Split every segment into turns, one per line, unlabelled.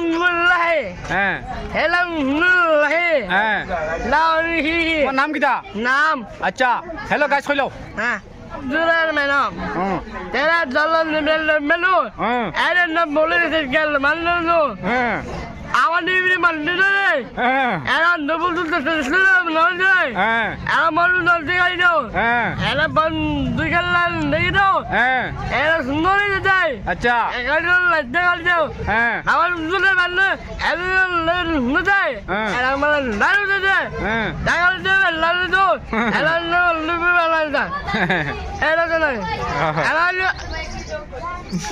আলহামদুলিল্লাহ
হ্যাঁ
আলহামদুলিল্লাহ
হ্যাঁ
লাহি
তোমার নাম কিটা
নাম
আচ্ছা হ্যালো গাইস কইলো
হ্যাঁ জুরার মেনাম
হুম
তেরা জলন মেনু
হুম
এর নাম বলে দিতে গেল মানলো
হ্যাঁ
আমার নিবি মানতে রে
হ্যাঁ
এরা নবুল তুলতেছিলাম না যায়
হ্যাঁ
এরা মরু নদী গাই দাও
হ্যাঁ
এরা বন দুই গেলান দেখি দাও
হ্যাঁ
এরা সুন্দর হয়ে যায়
আচ্ছা
এগারো লাগতে গাল দাও
হ্যাঁ
আমার উজলে বানলে এরা না যায় এরা আমার লালু যায়
হ্যাঁ
দাগাল দেবে লালু তো এরা লুবি বানাল দা এরা তো নাই এরা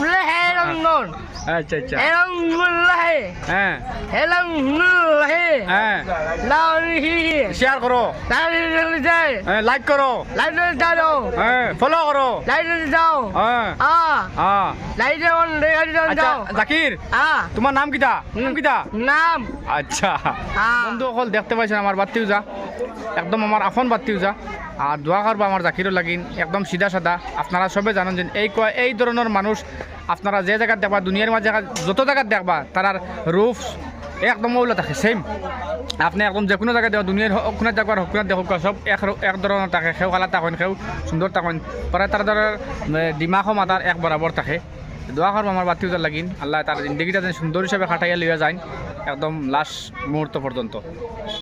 লেহেরঙ্গন
আচ্ছা আচ্ছা
আলহামদুলিল্লাহ
হ্যাঁ
আলহামদুলিল্লাহ
হ্যাঁ
লাহি
শেয়ার করো
লাইট যায়
হ্যাঁ লাইক করো
লাইট দাও
হ্যাঁ ফলো করো
লাইট দাও
হ্যাঁ হ্যাঁ
লাইট অন
আচ্ছা
দাও
জাকির তোমার নাম কিটা নাম কিটা
নাম
আচ্ছা বন্ধু সকল দেখতে পাইছেন আমার বাত্তিও যা একদম আমার আফন বাত্তিও যা আর দোয়া করবো আমার জাকিরও লাগিন একদম সিধা সাদা আপনারা সবে জানেন যে এই ধরনের মানুষ আপনারা যে জায়গায় দেখবা দুনিয়ার মাঝে যত জায়গায় দেখবা তার রূপ একদম ওগুলো থাকে সেম আপনি একদম যে কোনো জায়গায় দেখো দুনিয়ার হকুনাত দেখবার হকুনাত দেখো সব এক ধরনের থাকে সেও কালা থাকেন সেও সুন্দর থাকেন পরে তার ধরের ডিমাখও মাতার এক বরাবর থাকে দোয়া করবো আমার বাতিউজার লাগিন আল্লাহ তার জিন্দগিটা যেন সুন্দর হিসাবে খাটাইয়া লিয়া যায় একদম লাস্ট মুহূর্ত পর্যন্ত।